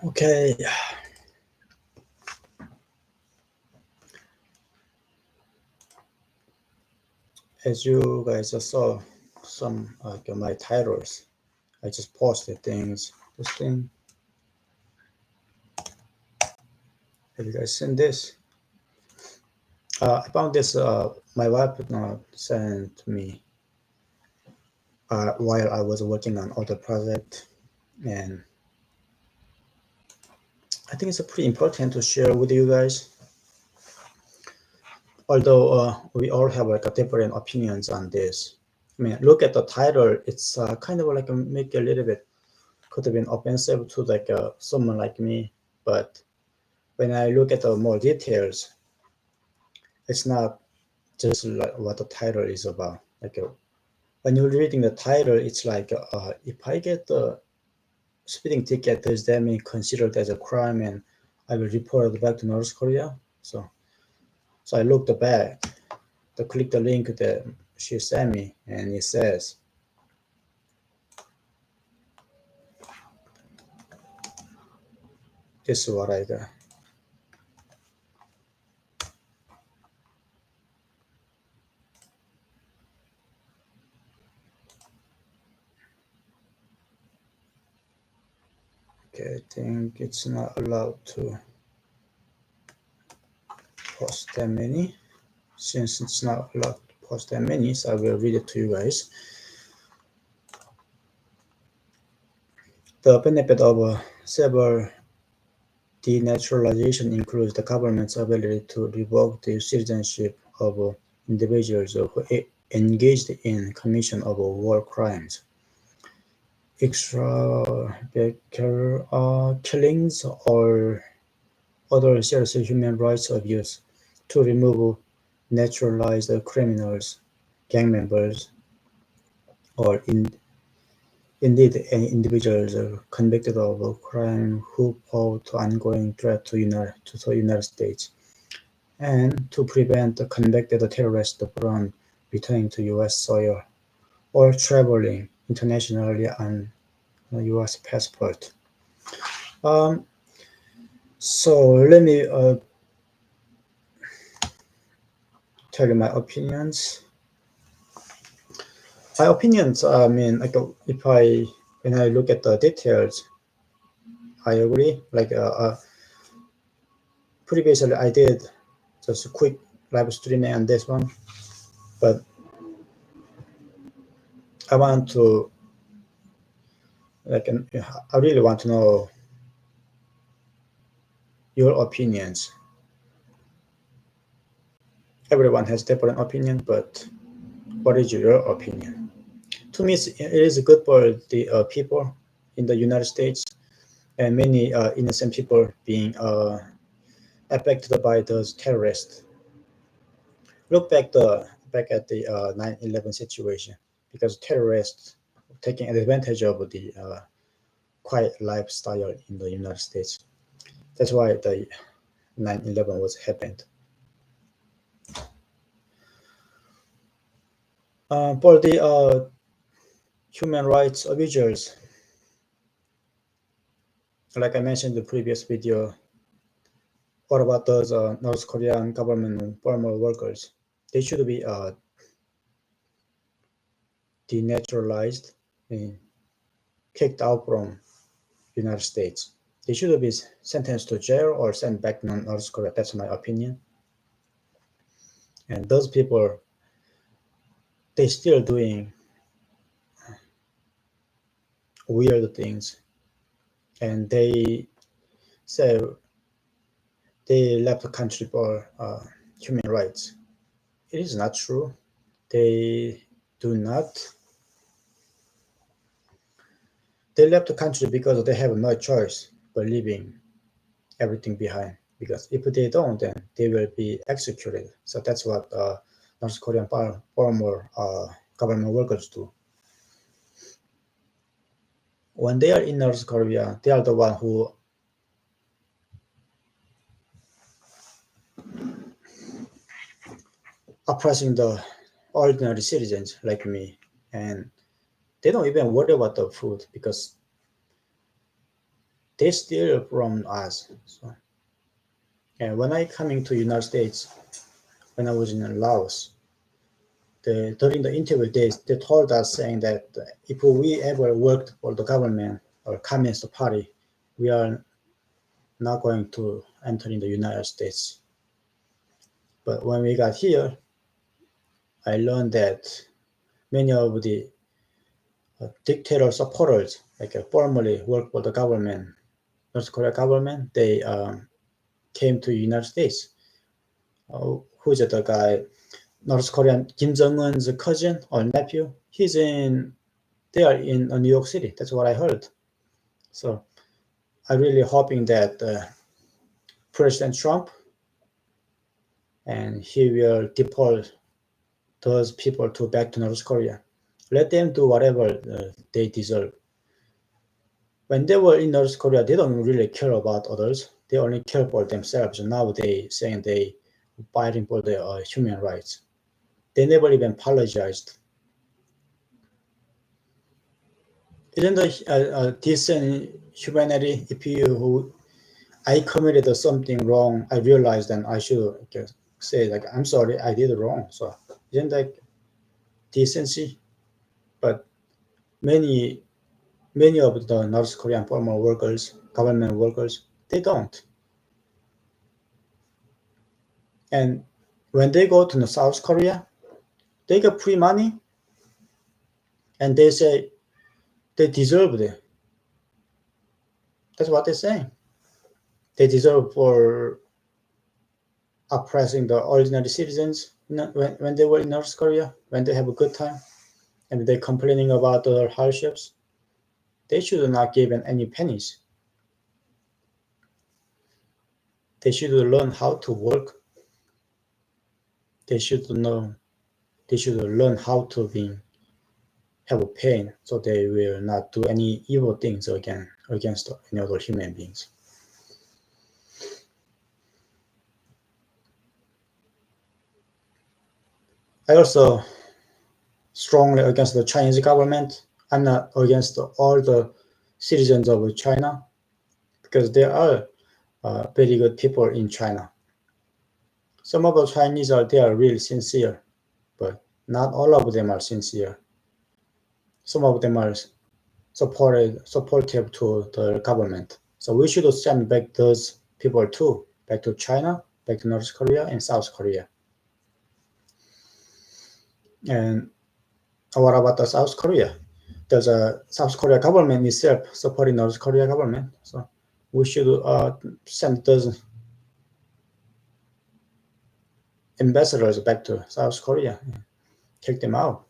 Okay, as you guys saw some my titles, I just posted things. This thing, have you guys seen this? I found this. My wife sent me while I was working on other project, and I think it's pretty important to share with you guys. Although we all have like a different opinions on this. I mean, look at the title. It's kind of like make a little bit could have been offensive to like someone like me, but when I look at the more details, it's not just like what the title is about. Like when you're reading the title, it's like if I get the speeding ticket, does that mean considered as a crime and I will report it back to North Korea? So I looked back, to click the link that she sent me, and it says this is what I got. Okay, I think it's not allowed to post that many. Since it's not allowed to post that many, so I will read it to you guys. The benefit of several denaturalization includes the government's ability to revoke the citizenship of individuals who engaged in commission of war crimes, extrajudicial killings, or other serious human rights abuse, to remove naturalized criminals, gang members, or indeed any individuals convicted of a crime who pose ongoing threat to the United States, and to prevent the convicted terrorists from returning to U.S. soil or traveling internationally on a U.S. passport. Um, so let me tell you my opinions. My opinions, I mean, like if I when I look at the details, I agree. Like previously, I did just a quick live streaming on this one, but I want to like I really want to know your opinions. Everyone has different opinion, but what is your opinion? To me, it is good for the people in the United States and many innocent people being affected by those terrorists. Look back at the 9/11 situation, because terrorists taking advantage of the quiet lifestyle in the United States. That's why the 9/11 was happened. For the human rights abusers, like I mentioned in the previous video, what about those North Korean government former workers? They should be denaturalized and kicked out from United States. They should be sentenced to jail or sent back to North Korea. That's my opinion. And those people, they still doing weird things, and they say they left the country for human rights. It is not true. They do not. They left the country because they have no choice but leaving everything behind. Because if they don't, then they will be executed. So that's what North Korean former government workers do. When they are in North Korea, they are the one who oppressing the ordinary citizens like me, and they don't even worry about the food because they steal from us. So, and when I coming to United States, when I was in Laos, during the interview, they told us saying that if we ever worked for the government or Communist Party, we are not going to enter in the United States. But when we got here, I learned that many of the dictator supporters, like formerly worked for the government, North Korea government, they came to United States. Who's the guy? North Korean Kim Jong-un's cousin or nephew? He's in there in New York City. That's what I heard. So I'm really hoping that President Trump and he will deport those people to back to North Korea. Let them do whatever they deserve. When they were in North Korea, they don't really care about others. They only care for themselves. Now they saying they fighting for their human rights. They never even apologized. Isn't it a decent humanity if I committed something wrong, I realized and I should say like I'm sorry, I did wrong. So isn't that decency? But many of the North Korean former workers, government workers, they don't. And when they go to South Korea, they get free money, and they say they deserve it. That's what they say. They deserve for oppressing the ordinary citizens when they were in North Korea, when they have a good time, and they're complaining about the hardships. They should not given any pennies. They should learn how to work. They should know. They should learn how to have pain, so they will not do any evil things against any other human beings. I also strongly against the Chinese government. I'm not against all the citizens of China because there are very good people in China. Some of the Chinese they are really sincere, but not all of them are sincere. Some of them are supportive to the government. So we should send back those people too, back to China, back to North Korea and South Korea. And what about the South Korea? There's a South Korea government itself supporting North Korea government. So we should send those ambassadors back to South Korea, kick them out.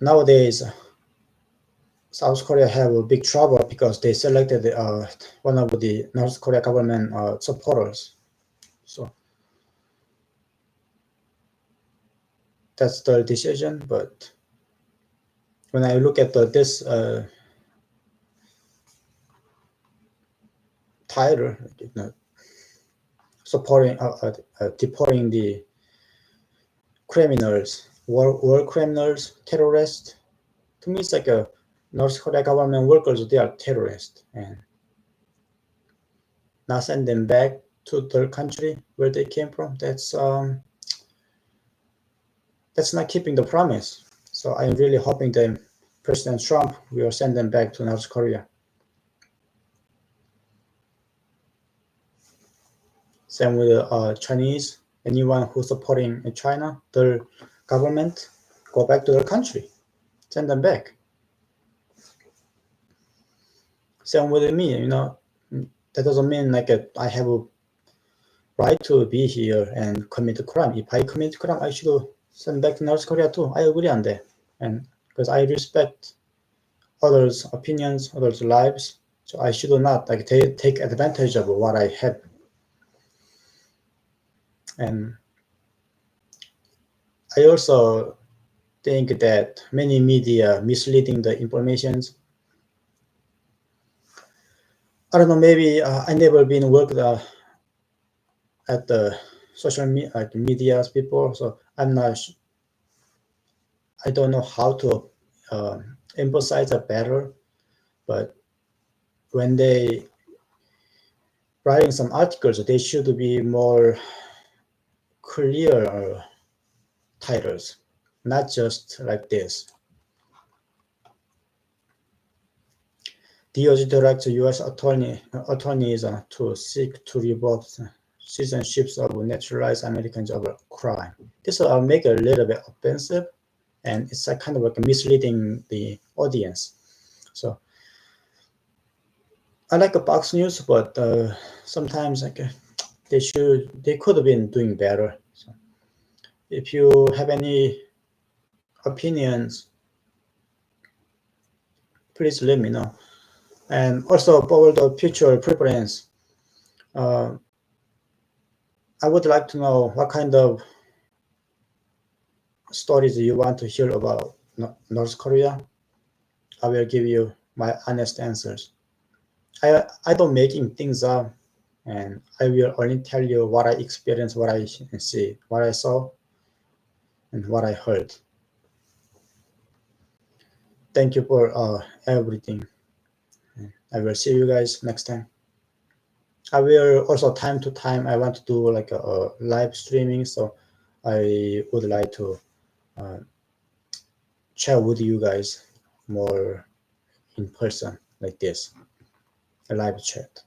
Nowadays, South Korea have a big trouble because they selected one of the North Korea government supporters. So that's the decision. But when I look at this title, supporting deporting the criminals, war criminals, terrorists. To me, it's like a North Korea government workers. They are terrorists, and not send them back to their country where they came from. That's not keeping the promise. So I'm really hoping that President Trump will send them back to North Korea. Same with Chinese. Anyone who's supporting China, their government, go back to their country. Send them back. Same with me, that doesn't mean like I have a right to be here and commit a crime. If I commit a crime, I should send back to North Korea too. I agree on that. And because I respect others' opinions, others' lives, so I should not like take advantage of what I have. And I also think that many media misleading the informations. I don't know, maybe I never been worked at the social media before, so I'm not. I don't know how to emphasize it better. but when they writing some articles, they should be more clear titles, not just like this. DOJ directs U.S. attorneys to seek to revoke citizenships of naturalized Americans of crime. This will make it a little bit offensive, and it's kind of like misleading the audience. So I like Fox News, but sometimes like they could have been doing better. So if you have any opinions, please let me know. And also for the future preference, I would like to know what kind of stories you want to hear about North Korea. I will give you my honest answers. I don't making things up, and I will only tell you what I experienced, what I see, what I saw, and what I heard. Thank you for everything. I will see you guys next time. I will also time to time I want to do like a live streaming, so I would like to uh, chat with you guys more in person like this, a live chat.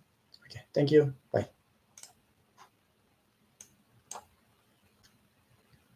Okay, thank you. Bye.